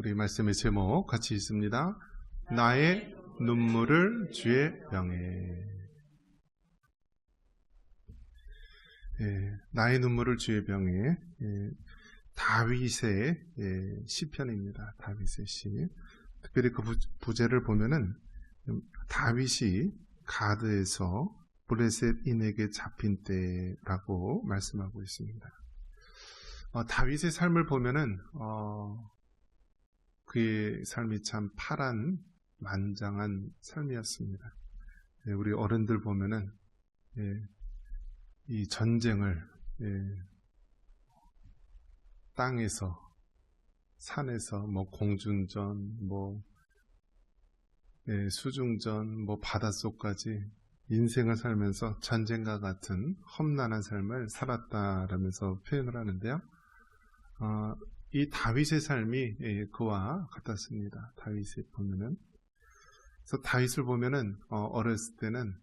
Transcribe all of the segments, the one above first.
우리 말씀의 제목 같이 있습니다. 나의 눈물을 주의 병에. 나의 눈물을 주의 병에. 다윗의 시편입니다. 다윗의 시. 특별히 그 부제를 보면은 다윗이 가드에서 블레셋인에게 잡힌 때라고 말씀하고 있습니다. 다윗의 삶을 보면은 그의 삶이 참 파란만장한 삶이었습니다. 우리 어른들 보면은 이 전쟁을 땅에서, 산에서, 공중전, 수중전, 바닷속까지 인생을 살면서 전쟁과 같은 험난한 삶을 살았다라면서 표현을 하는데요. 이 다윗의 삶이 그와 같았습니다. 다윗을 보면은. 그래서 다윗을 보면은 어렸을 때는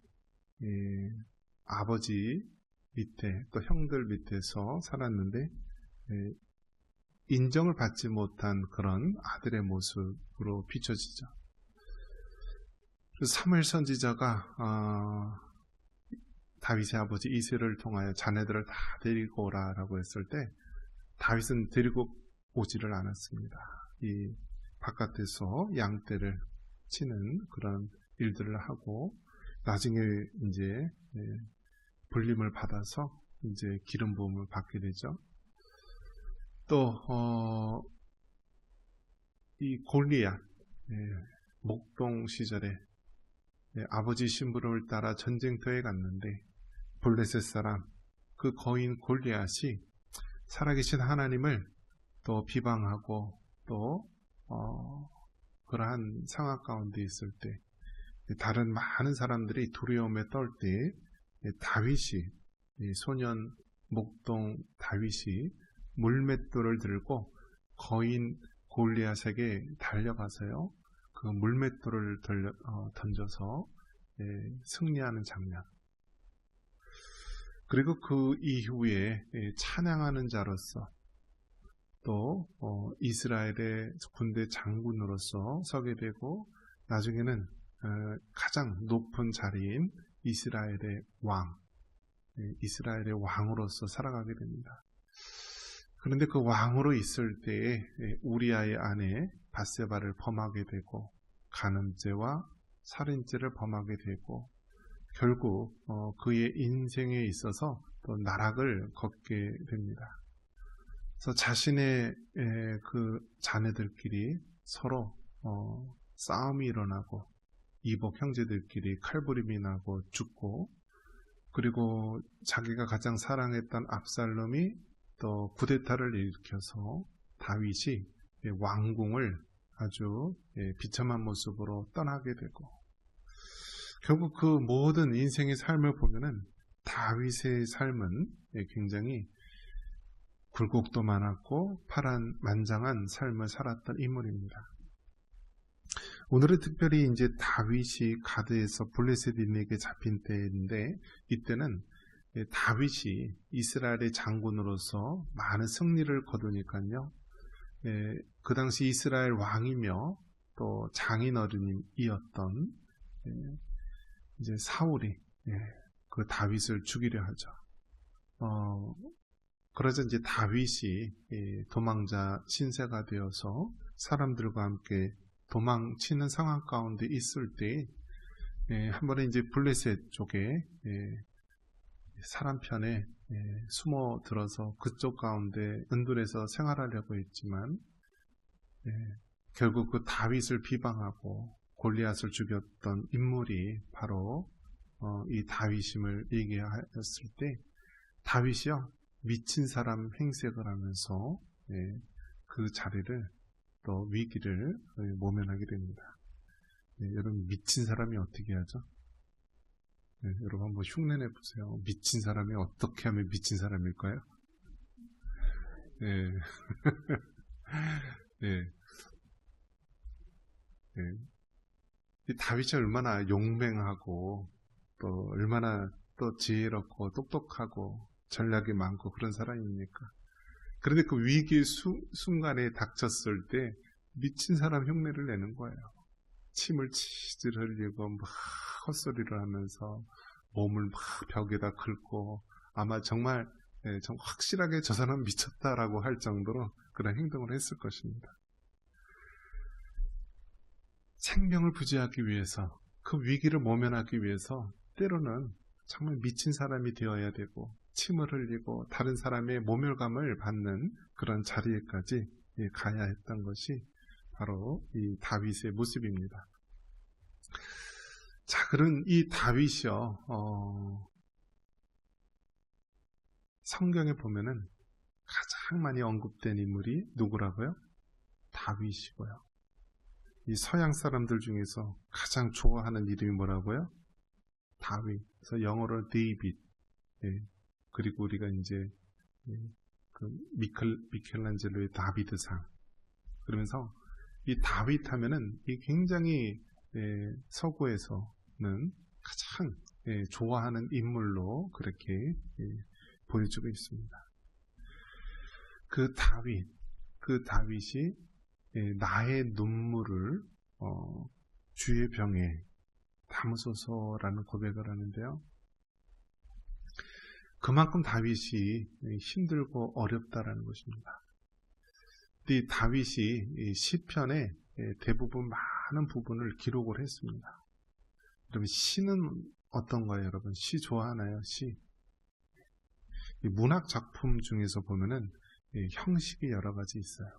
아버지 밑에 또 형들 밑에서 살았는데 인정을 받지 못한 그런 아들의 모습으로 비춰지죠. 사무엘 선지자가 다윗의 아버지 이새를 통하여 자네들을 다 데리고 오라라고 했을 때 다윗은 데리고 오지를 않았습니다. 이 바깥에서 양떼를 치는 그런 일들을 하고 나중에 이제 불림을 받아서 이제 기름 부음을 받게 되죠. 또 이 골리앗 목동 시절에 아버지 심부름을 따라 전쟁터에 갔는데 블레셋 사람 그 거인 골리앗이 살아계신 하나님을 또 비방하고 또 그러한 상황 가운데 있을 때 다른 많은 사람들이 두려움에 떨 때 다윗이 소년 목동 다윗이 물맷돌을 들고 거인 골리앗에게 달려가서요 그 물맷돌을 던져서 승리하는 장면. 그리고 그 이후에 찬양하는 자로서 또 이스라엘의 군대 장군으로서 서게 되고 나중에는 가장 높은 자리인 이스라엘의 왕으로서 살아가게 됩니다. 그런데 그 왕으로 있을 때에 우리아의 아내 밧세바를 범하게 되고 간음죄와 살인죄를 범하게 되고 결국 그의 인생에 있어서 또 나락을 걷게 됩니다. 그래서 자신의 그 자녀들끼리 서로 싸움이 일어나고 이복 형제들끼리 칼부림이 나고 죽고 그리고 자기가 가장 사랑했던 압살롬이 또 쿠데타를 일으켜서 다윗이 왕궁을 아주 비참한 모습으로 떠나게 되고 결국 그 모든 인생의 삶을 보면은 다윗의 삶은 굉장히 굴곡도 많았고 파란만장한 삶을 살았던 인물입니다. 오늘은 특별히 이제 다윗이 가드에서 블레셋인에게 잡힌 때인데 이때는 다윗이 이스라엘의 장군으로서 많은 승리를 거두니까요. 그 당시 이스라엘 왕이며 또 장인어른이었던 이제 사울이 그 다윗을 죽이려 하죠. 그러자 이제 다윗이 도망자 신세가 되어서 사람들과 함께 도망치는 상황 가운데 있을 때 한 번에 이제 블레셋 쪽에 사람 편에 숨어 들어서 그쪽 가운데 은둔해서 생활하려고 했지만 결국 그 다윗을 비방하고 골리앗을 죽였던 인물이 바로 이 다윗임을 얘기하였을 때 다윗이요 미친 사람 행색을 하면서 그 자리를 또 위기를 모면하게 됩니다. 여러분 미친 사람이 어떻게 하죠? 여러분 한번 흉내내 보세요. 미친 사람이 어떻게 하면 미친 사람일까요? 이 다윗이 얼마나 용맹하고 또 얼마나 또 지혜롭고 똑똑하고 전략이 많고 그런 사람입니까? 그런데 그 위기의 순간에 닥쳤을 때 미친 사람 흉내를 내는 거예요. 침을 치질 흘리고 막 헛소리를 하면서 몸을 막 벽에다 긁고 아마 정말 확실하게 저 사람 미쳤다라고 할 정도로 그런 행동을 했을 것입니다. 생명을 부지하기 위해서, 그 위기를 모면하기 위해서 때로는 정말 미친 사람이 되어야 되고 침을 흘리고 다른 사람의 모멸감을 받는 그런 자리에까지 가야 했던 것이 바로 이 다윗의 모습입니다. 자, 그런 이 다윗이요, 성경에 보면은 가장 많이 언급된 인물이 누구라고요? 다윗이고요. 이 서양 사람들 중에서 가장 좋아하는 이름이 뭐라고요? 다윗. 그래서 영어로 데이빗. 그리고 우리가 이제 그 미켈란젤로의 다비드상. 그러면서 이 다윗 하면은 이 굉장히 서구에서는 가장 좋아하는 인물로 그렇게 보여주고 있습니다. 그 다윗이 나의 눈물을 주의 병에 담으소서라는 고백을 하는데요. 그만큼 다윗이 힘들고 어렵다라는 것입니다. 이 다윗이 시편의 대부분 많은 부분을 기록을 했습니다. 그러면 시는 어떤가요, 여러분? 시 좋아하나요? 시. 문학 작품 중에서 보면은 형식이 여러 가지 있어요.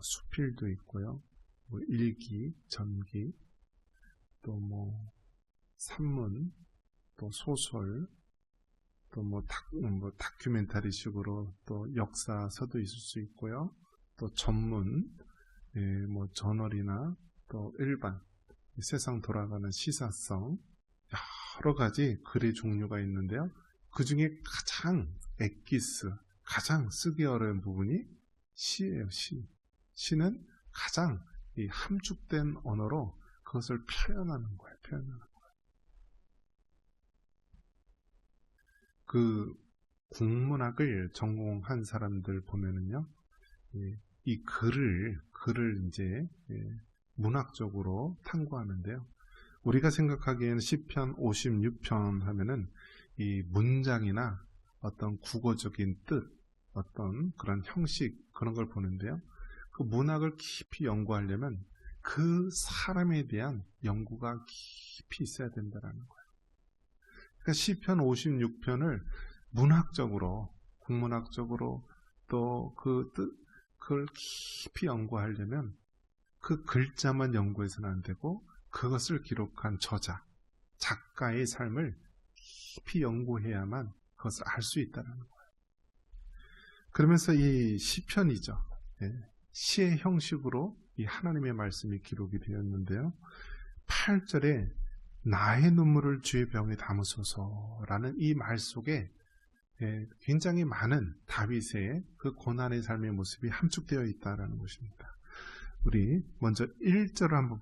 수필도 있고요, 일기, 전기, 또 산문, 또 소설, 또 다큐멘터리식으로 또 역사서도 있을 수 있고요, 또 전문, 저널이나 또 일반 세상 돌아가는 시사성 여러 가지 글의 종류가 있는데요. 그 중에 가장 가장 쓰기 어려운 부분이 시예요. 시는 가장 이 함축된 언어로 그것을 표현하는 거예요. 그 국문학을 전공한 사람들 보면은요, 이 글을 이제 문학적으로 탐구하는데요. 우리가 생각하기에는 시편 56편 하면은 이 문장이나 어떤 국어적인 뜻, 어떤 그런 형식, 그런 걸 보는데요. 그 문학을 깊이 연구하려면 그 사람에 대한 연구가 깊이 있어야 된다는 거예요. 그러니까 시편 56편을 문학적으로, 국문학적으로 또 그걸 깊이 연구하려면 그 글자만 연구해서는 안 되고 그것을 기록한 작가의 삶을 깊이 연구해야만 그것을 알 수 있다는 거예요. 그러면서 이 시편이죠. 시의 형식으로 이 하나님의 말씀이 기록이 되었는데요. 8절에 나의 눈물을 주의 병에 담으소서라는 이 말 속에 굉장히 많은 다윗의 그 고난의 삶의 모습이 함축되어 있다는 것입니다. 우리 먼저 1절을 한번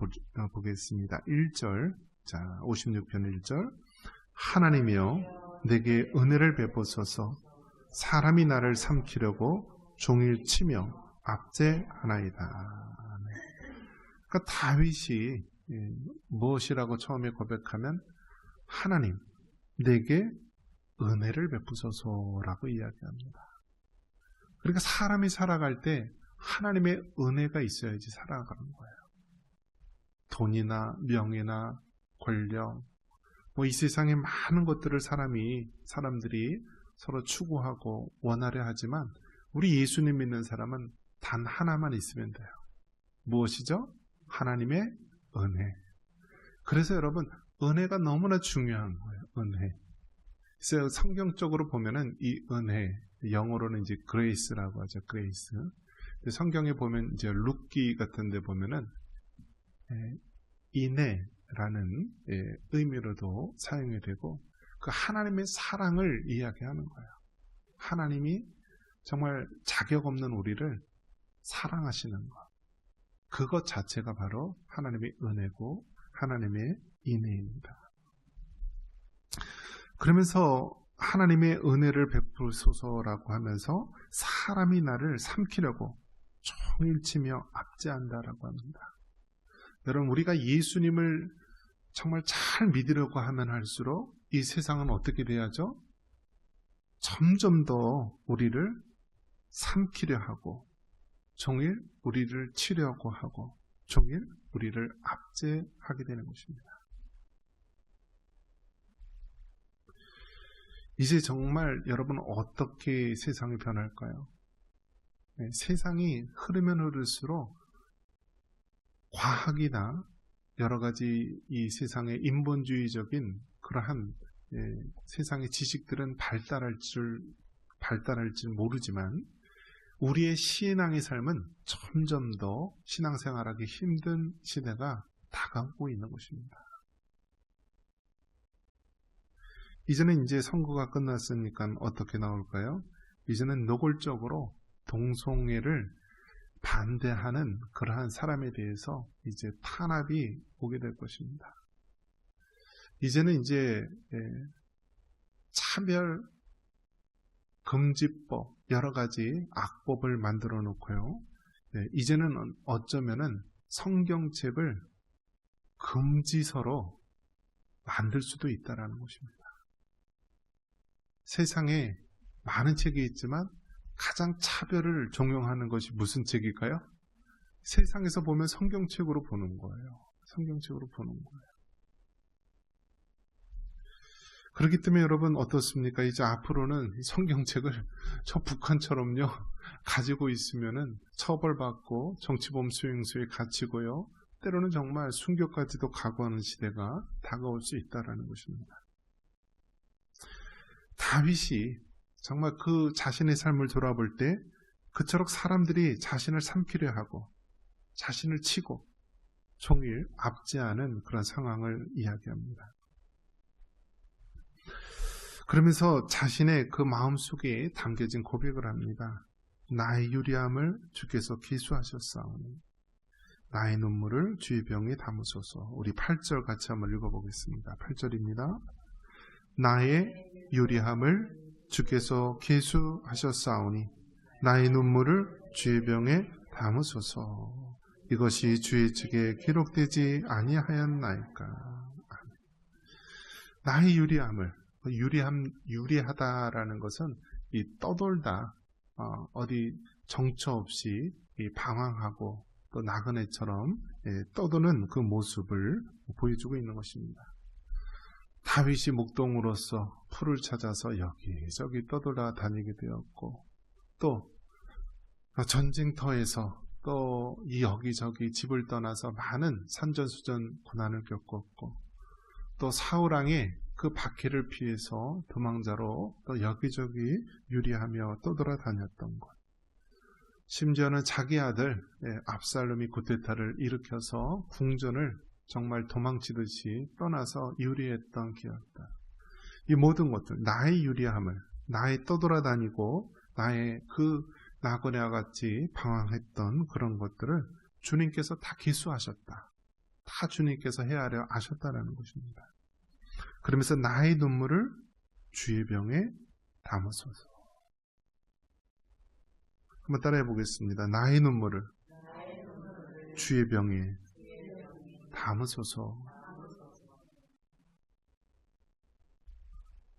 보겠습니다. 1절, 자 56편 1절, 하나님이여 내게 은혜를 베푸소서, 사람이 나를 삼키려고 종일 치며 압제하나이다. 그러니까 다윗이 무엇이라고 처음에 고백하면 하나님 내게 은혜를 베푸소서라고 이야기합니다. 그러니까 사람이 살아갈 때 하나님의 은혜가 있어야지 살아가는 거예요. 돈이나 명예나 권력, 이 세상의 많은 것들을 사람들이 서로 추구하고 원하려 하지만 우리 예수님 믿는 사람은 단 하나만 있으면 돼요. 무엇이죠? 하나님의 은혜. 그래서 여러분, 은혜가 너무나 중요한 거예요. 은혜. 그래서 성경적으로 보면은 이 은혜, 영어로는 이제 grace라고 하죠. grace. 성경에 보면 이제 룻기 같은 데 보면은 인애라는 의미로도 사용이 되고 그 하나님의 사랑을 이야기하는 거예요. 하나님이 정말 자격 없는 우리를 사랑하시는 것. 그것 자체가 바로 하나님의 은혜고 하나님의 인애입니다. 그러면서 하나님의 은혜를 베푸소서라고 하면서 사람이 나를 삼키려고 종일 치며 압제한다라고 합니다. 여러분, 우리가 예수님을 정말 잘 믿으려고 하면 할수록 이 세상은 어떻게 돼야죠? 점점 더 우리를 삼키려 하고, 종일 우리를 치려고 하고, 종일 우리를 압제하게 되는 것입니다. 이제 정말 여러분, 어떻게 세상이 변할까요? 네, 세상이 흐르면 흐를수록 과학이나 여러 가지 이 세상의 인본주의적인 그러한 세상의 지식들은 발달할지 모르지만 우리의 신앙의 삶은 점점 더 신앙생활하기 힘든 시대가 다가오고 있는 것입니다. 이제는 이제 선거가 끝났으니까 어떻게 나올까요? 이제는 노골적으로 동성애를 반대하는 그러한 사람에 대해서 이제 탄압이 오게 될 것입니다. 이제는 이제 차별 금지법, 여러 가지 악법을 만들어 놓고요. 이제는 어쩌면은 성경책을 금지서로 만들 수도 있다라는 것입니다. 세상에 많은 책이 있지만 가장 차별을 종용하는 것이 무슨 책일까요? 세상에서 보면 성경책으로 보는 거예요. 성경책으로 보는 거예요. 그렇기 때문에 여러분 어떻습니까? 이제 앞으로는 성경책을 저 북한처럼요 가지고 있으면은 처벌받고 정치범 수용소에 갇히고요. 때로는 정말 순교까지도 각오하는 시대가 다가올 수 있다라는 것입니다. 다윗이 정말 그 자신의 삶을 돌아볼 때 그처럼 사람들이 자신을 삼키려 하고 자신을 치고 종일 압제하는 그런 상황을 이야기합니다. 그러면서 자신의 그 마음속에 담겨진 고백을 합니다. 나의 유리함을 주께서 기수하셨사오니 나의 눈물을 주의 병에 담으소서. 우리 8절 같이 한번 읽어보겠습니다. 8절입니다. 나의 유리함을 주께서 계수하셨사오니 나의 눈물을 주의 병에 담으소서. 이것이 주의 측에 기록되지 아니하였나이까. 나의 유리함을, 유리하다라는 것은 이 떠돌다 어디 정처 없이 방황하고 또 나그네처럼 떠도는 그 모습을 보여주고 있는 것입니다. 다윗이 목동으로서 풀을 찾아서 여기저기 떠돌아다니게 되었고 또 전쟁터에서 또 여기저기 집을 떠나서 많은 산전수전 고난을 겪었고 또 사울왕의 그 박해를 피해서 도망자로 또 여기저기 유리하며 떠돌아다녔던 것. 심지어는 자기 아들 압살롬이 쿠데타를 일으켜서 궁전을 정말 도망치듯이 떠나서 유리했던 기억들. 이 모든 것들, 나의 유리함을, 나의 떠돌아다니고 나의 그 나그네와 같이 방황했던 그런 것들을 주님께서 다 기수하셨다. 다 주님께서 헤아려 아셨다라는 것입니다. 그러면서 나의 눈물을 주의 병에 담으소서. 한번 따라해 보겠습니다. 나의 눈물을 주의 병에 담으소서.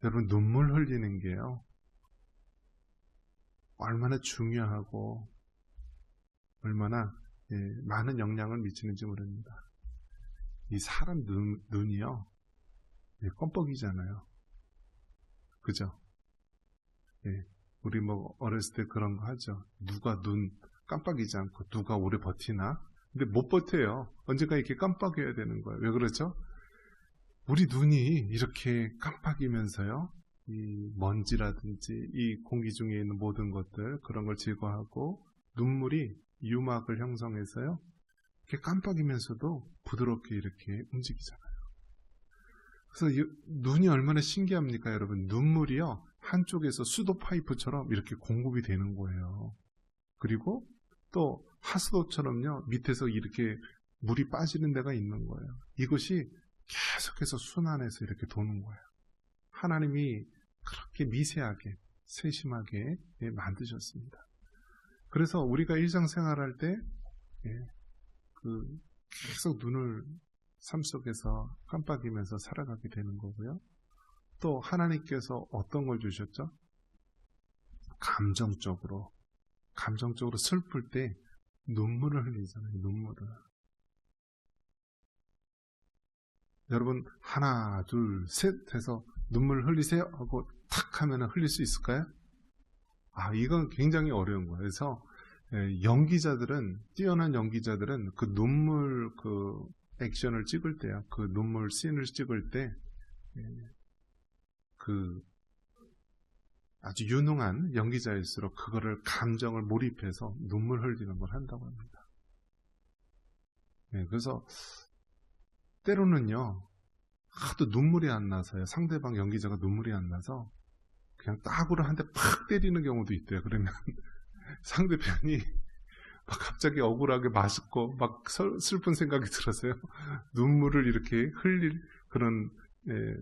여러분, 눈물 흘리는 게요 얼마나 중요하고 얼마나 많은 영향을 미치는지 모릅니다. 이 사람 눈이요 껌뻑이잖아요. 그죠? 우리 뭐 어렸을 때 그런 거 하죠. 누가 눈 깜빡이지 않고 누가 오래 버티나? 근데 못 버텨요. 언젠가 이렇게 깜빡여야 되는 거예요. 왜 그러죠? 우리 눈이 이렇게 깜빡이면서요, 이 먼지라든지 이 공기 중에 있는 모든 것들, 그런 걸 제거하고 눈물이 유막을 형성해서요, 이렇게 깜빡이면서도 부드럽게 이렇게 움직이잖아요. 그래서 눈이 얼마나 신기합니까, 여러분? 눈물이요, 한쪽에서 수도 파이프처럼 이렇게 공급이 되는 거예요. 그리고 또 하수도처럼요, 밑에서 이렇게 물이 빠지는 데가 있는 거예요. 이것이 계속해서 순환해서 이렇게 도는 거예요. 하나님이 그렇게 미세하게, 세심하게 만드셨습니다. 그래서 우리가 일상생활할 때 계속 눈을 삶 속에서 깜빡이면서 살아가게 되는 거고요. 또 하나님께서 어떤 걸 주셨죠? 감정적으로 슬플 때 눈물을 흘리잖아요. 눈물을. 여러분 하나 둘 셋 해서 눈물 흘리세요 하고 탁 하면 흘릴 수 있을까요? 이건 굉장히 어려운 거예요. 그래서 뛰어난 연기자들은 그 눈물 액션을 찍을 때요, 그 눈물 씬을 찍을 때 아주 유능한 연기자일수록 그거를 감정을 몰입해서 눈물 흘리는 걸 한다고 합니다. 그래서 때로는요, 하도 눈물이 안 나서요. 상대방 연기자가 눈물이 안 나서 그냥 딱으로 한 대 팍 때리는 경우도 있대요. 그러면 상대편이 막 갑자기 억울하게 맛있고 막 슬픈 생각이 들어서요. 눈물을 이렇게 흘릴 그런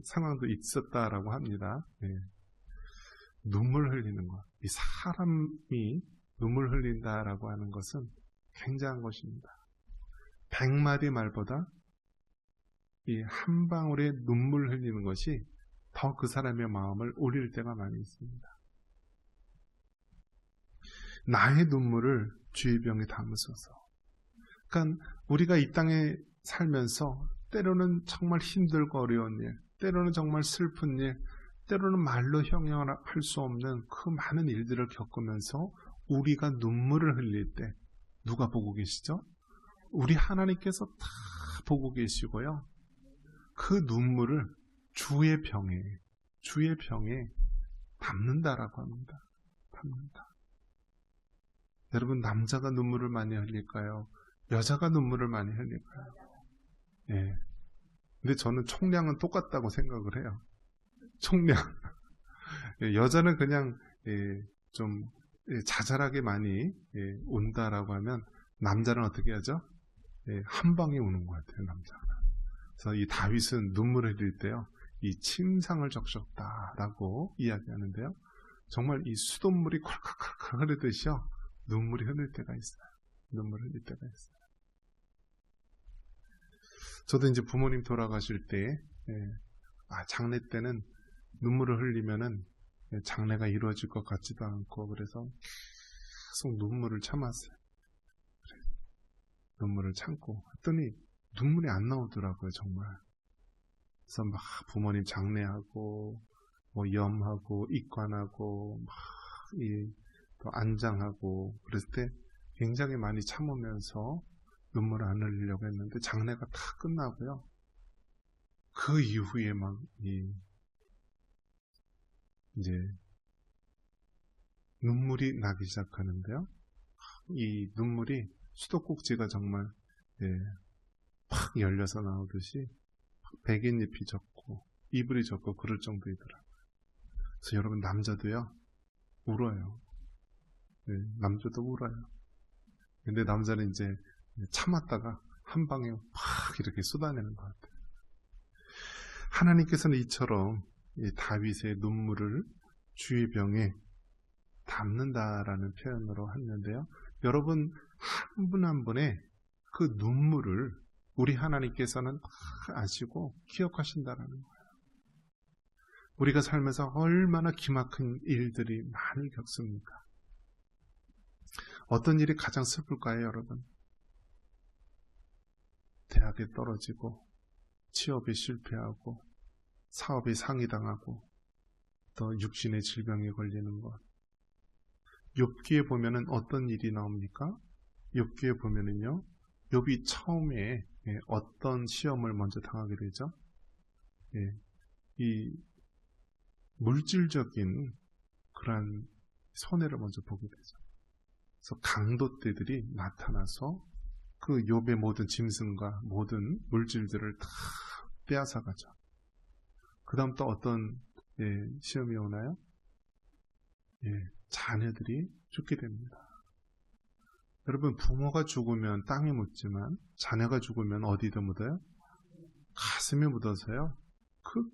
상황도 있었다라고 합니다. 눈물 흘리는 것. 이 사람이 눈물 흘린다라고 하는 것은 굉장한 것입니다. 100마디 말보다 이 한 방울의 눈물 흘리는 것이 더 그 사람의 마음을 울릴 때가 많이 있습니다. 나의 눈물을 주의 병에 담으소서. 그러니까 우리가 이 땅에 살면서 때로는 정말 힘들고 어려운 일, 때로는 정말 슬픈 일, 때로는 말로 형용할 수 없는 그 많은 일들을 겪으면서 우리가 눈물을 흘릴 때 누가 보고 계시죠? 우리 하나님께서 다 보고 계시고요. 그 눈물을 주의 병에 담는다라고 합니다. 담는다. 여러분, 남자가 눈물을 많이 흘릴까요? 여자가 눈물을 많이 흘릴까요? 근데 저는 총량은 똑같다고 생각을 해요. 총량. 여자는 그냥 좀 자잘하게 많이 운다라고 하면 남자는 어떻게 하죠? 한 방에 우는 것 같아요, 남자가. 그래서 이 다윗은 눈물을 흘릴 때요, 이 침상을 적셨다라고 이야기하는데요. 정말 이 수돗물이 콸콸콸 흐르듯이요, 눈물이 흘릴 때가 있어요. 눈물을 흘릴 때가 있어요. 저도 이제 부모님 돌아가실 때, 장례 때는 눈물을 흘리면은 장례가 이루어질 것 같지도 않고, 그래서 계속 눈물을 참았어요. 눈물을 참고 했더니 눈물이 안 나오더라고요, 정말. 그래서 막 부모님 장례하고, 뭐 염하고, 입관하고, 막 또 안장하고, 그랬을 때 굉장히 많이 참으면서 눈물을 안 흘리려고 했는데 장례가 다 끝나고요. 그 이후에 막 이제 눈물이 나기 시작하는데요. 이 눈물이 수도꼭지가 정말 팍 열려서 나오듯이 백인잎이 젖고 이불이 젖고 그럴 정도이더라고요. 그래서 여러분, 남자도요, 울어요. 남자도 울어요. 근데 남자는 이제 참았다가 한 방에 팍 이렇게 쏟아내는 것 같아요. 하나님께서는 이처럼 이 다윗의 눈물을 주의 병에 담는다라는 표현으로 했는데요. 여러분, 한 분 한 분의 그 눈물을 우리 하나님께서는 다 아시고 기억하신다라는 거예요. 우리가 살면서 얼마나 기막힌 일들이 많이 겪습니까? 어떤 일이 가장 슬플까요, 여러분? 대학에 떨어지고, 취업에 실패하고, 사업에 상의당하고, 또 육신의 질병에 걸리는 것. 욥기에 보면은 어떤 일이 나옵니까? 욥기에 보면은요, 욥이 처음에 어떤 시험을 먼저 당하게 되죠? 이 물질적인 그러한 손해를 먼저 보게 되죠. 그래서 강도떼들이 나타나서 그 욥의 모든 짐승과 모든 물질들을 다 빼앗아가죠. 그 다음 또 어떤 시험이 오나요? 자녀들이 죽게 됩니다. 여러분, 부모가 죽으면 땅에 묻지만 자녀가 죽으면 어디다 묻어요? 가슴에 묻어서요. 그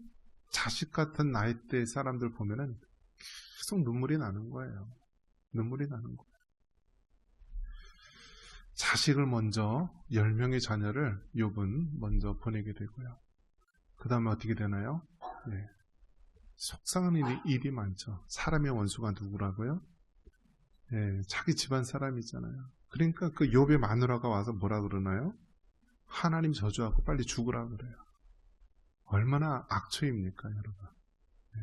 자식 같은 나이대 사람들 보면은 계속 눈물이 나는 거예요. 눈물이 나는 거예요. 자식을 먼저 10명의 자녀를 욥은 먼저 보내게 되고요. 그 다음에 어떻게 되나요? 네. 속상한 일이 많죠. 사람의 원수가 누구라고요? 네, 자기 집안 사람이잖아요. 그러니까 그 욥의 마누라가 와서 뭐라 그러나요? 하나님 저주하고 빨리 죽으라 그래요. 얼마나 악처입니까, 여러분? 네.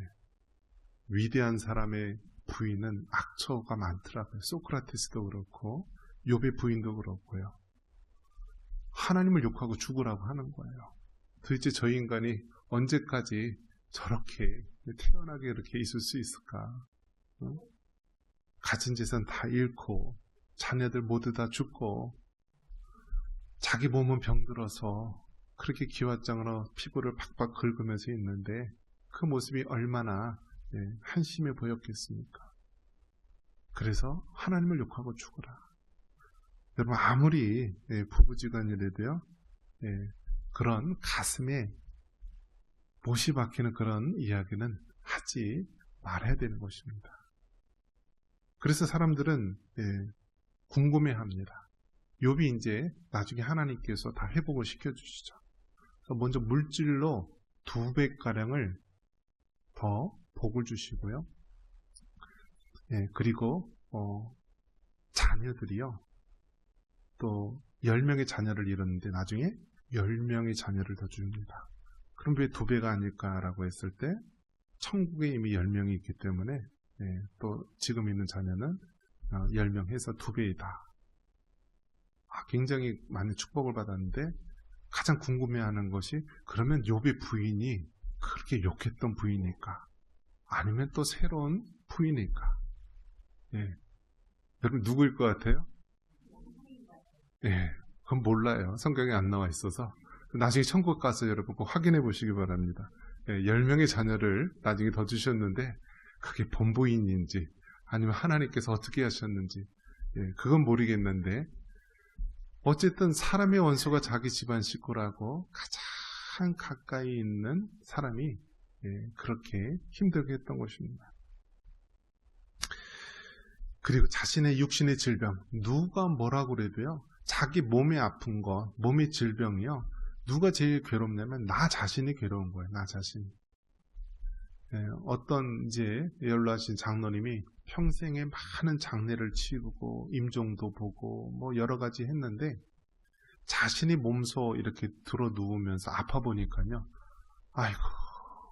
위대한 사람의 부인은 악처가 많더라고요. 소크라테스도 그렇고 욥의 부인도 그렇고요. 하나님을 욕하고 죽으라고 하는 거예요. 도대체 저 인간이 언제까지 저렇게 태연하게 이렇게 있을 수 있을까? 가진 재산 다 잃고 자녀들 모두 다 죽고 자기 몸은 병들어서 그렇게 기왓장으로 피부를 박박 긁으면서 있는데 그 모습이 얼마나 한심해 보였겠습니까? 그래서 하나님을 욕하고 죽어라. 여러분 아무리 부부지간이라도요 그런 가슴에 못이 박히는 그런 이야기는 하지 말아야 되는 것입니다. 그래서 사람들은 궁금해합니다. 욥이 이제 나중에 하나님께서 다 회복을 시켜주시죠. 먼저 물질로 2배가량을 더 복을 주시고요. 그리고 자녀들이요. 또 10명의 자녀를 잃었는데 나중에 10명의 자녀를 더 줍니다. 그럼 왜 2배가 아닐까라고 했을 때 천국에 이미 10명이 있기 때문에 또 지금 있는 자녀는 10명 해서 2배이다. 굉장히 많은 축복을 받았는데 가장 궁금해하는 것이 그러면 욥의 부인이 그렇게 욕했던 부인일까? 아니면 또 새로운 부인일까? 여러분 누구일 것 같아요? 그건 몰라요. 성경에 안 나와 있어서. 나중에 천국 가서 여러분 꼭 확인해 보시기 바랍니다. 10명의 자녀를 나중에 더 주셨는데 그게 본부인인지 아니면 하나님께서 어떻게 하셨는지 그건 모르겠는데 어쨌든 사람의 원수가 자기 집안 식구라고 가장 가까이 있는 사람이 그렇게 힘들게 했던 것입니다. 그리고 자신의 육신의 질병 누가 뭐라고 그래도요 자기 몸에 아픈 거 몸의 질병이요 누가 제일 괴롭냐면 나 자신이 괴로운 거예요. 나 자신이. 어떤 이제 연로하신 장로님이 평생에 많은 장례를 치르고 임종도 보고 뭐 여러 가지 했는데 자신이 몸소 이렇게 들어 누우면서 아파 보니까요. 아이고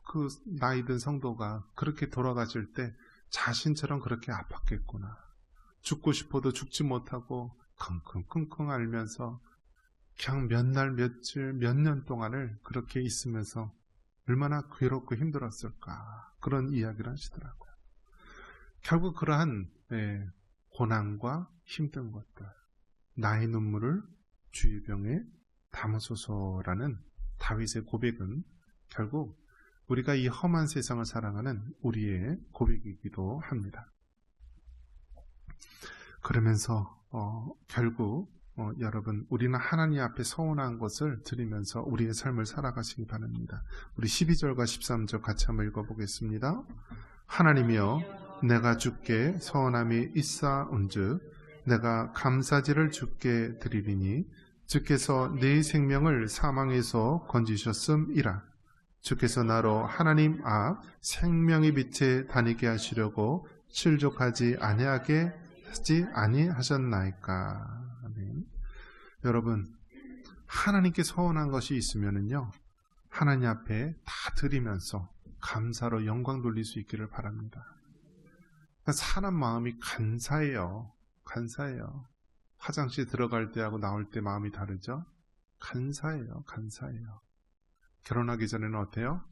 그 나이 든 성도가 그렇게 돌아가실 때 자신처럼 그렇게 아팠겠구나. 죽고 싶어도 죽지 못하고 킁킁킁킁 앓면서 그냥 몇 날, 며칠, 몇 년 동안을 그렇게 있으면서 얼마나 괴롭고 힘들었을까 그런 이야기를 하시더라고요. 결국 그러한 고난과 힘든 것들 나의 눈물을 주의 병에 담으소서라는 다윗의 고백은 결국 우리가 이 험한 세상을 살아가는 우리의 고백이기도 합니다. 그러면서 결국 여러분 우리는 하나님 앞에 서운한 것을 드리면서 우리의 삶을 살아가시기 바랍니다. 우리 12절과 13절 같이 한번 읽어보겠습니다. 하나님이여 내가 주께 서운함이 있사온즉 내가 감사제를 주께 드리리니 주께서 내 생명을 사망에서 건지셨음이라. 주께서 나로 하나님 앞 생명의 빛에 다니게 하시려고 실족하지 아니하게 하지 아니하셨나이까. 아멘. 여러분 하나님께 서운한 것이 있으면은요 하나님 앞에 다 드리면서 감사로 영광 돌릴 수 있기를 바랍니다. 그러니까 사람 마음이 간사해요. 간사해요. 화장실 들어갈 때하고 나올 때 마음이 다르죠. 간사해요. 간사해요. 결혼하기 전에는 어때요?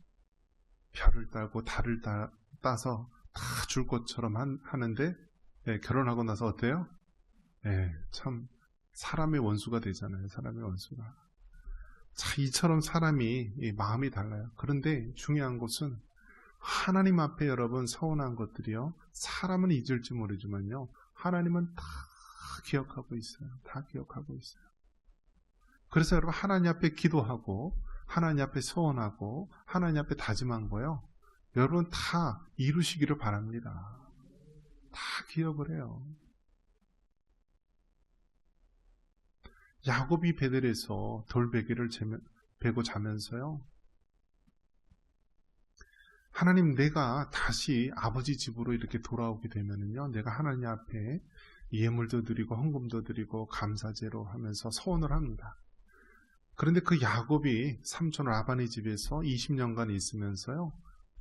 별을 따고 달을 따서 다 줄 것처럼 하는데 결혼하고 나서 어때요? 참 사람의 원수가 되잖아요. 사람의 원수가. 자, 이처럼 사람이 마음이 달라요. 그런데 중요한 것은 하나님 앞에 여러분 서운한 것들이요. 사람은 잊을지 모르지만요. 하나님은 다 기억하고 있어요. 다 기억하고 있어요. 그래서 여러분 하나님 앞에 기도하고 하나님 앞에 서원하고 하나님 앞에 다짐한 거요. 여러분 다 이루시기를 바랍니다. 다 기억을 해요. 야곱이 베델에서 돌베개를 베고 자면서요. 하나님, 내가 다시 아버지 집으로 이렇게 돌아오게 되면은요, 내가 하나님 앞에 예물도 드리고 헌금도 드리고 감사제로 하면서 서원을 합니다. 그런데 그 야곱이 삼촌 라반의 집에서 20년간 있으면서요,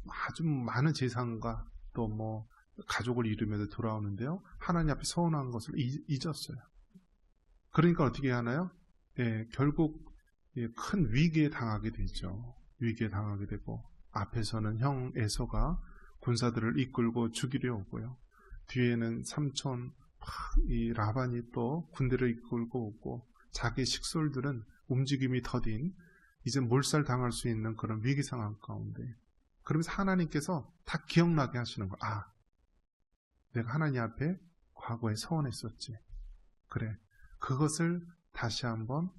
아주 많은 재산과 또 뭐 가족을 이루면서 돌아오는데요, 하나님 앞에 서원한 것을 잊었어요. 그러니까 어떻게 하나요? 결국 큰 위기에 당하게 되죠. 위기에 당하게 되고, 앞에서는 형 에서가 군사들을 이끌고 죽이려 오고요, 뒤에는 삼촌 이 라반이 또 군대를 이끌고 오고, 자기 식솔들은 움직임이 더딘 이제 몰살당할 수 있는 그런 위기 상황 가운데, 그러면서 하나님께서 다 기억나게 하시는 거예요. 내가 하나님 앞에 과거에 서원했었지. 그래, 그것을 다시 한번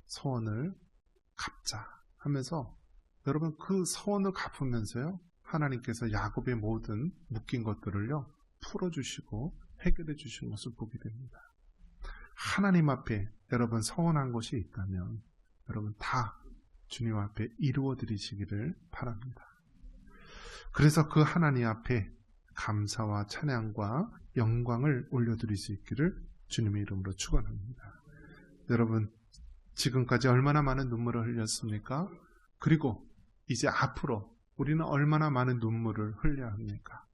서원을 갚자 하면서, 여러분, 그 서원을 갚으면서요, 하나님께서 야곱의 모든 묶인 것들을요 풀어주시고 해결해 주시는 것을 보게 됩니다. 하나님 앞에 여러분 서원한 것이 있다면 여러분 다 주님 앞에 이루어 드리시기를 바랍니다. 그래서 그 하나님 앞에 감사와 찬양과 영광을 올려드릴 수 있기를 주님의 이름으로 축원합니다. 여러분, 지금까지 얼마나 많은 눈물을 흘렸습니까? 그리고 이제 앞으로 우리는 얼마나 많은 눈물을 흘려야 합니까?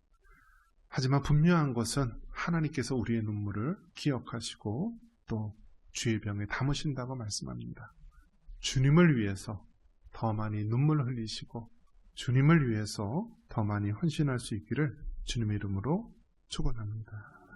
하지만 분명한 것은 하나님께서 우리의 눈물을 기억하시고 또 주의 병에 담으신다고 말씀합니다. 주님을 위해서 더 많이 눈물을 흘리시고 주님을 위해서 더 많이 헌신할 수 있기를 주님의 이름으로 축원합니다.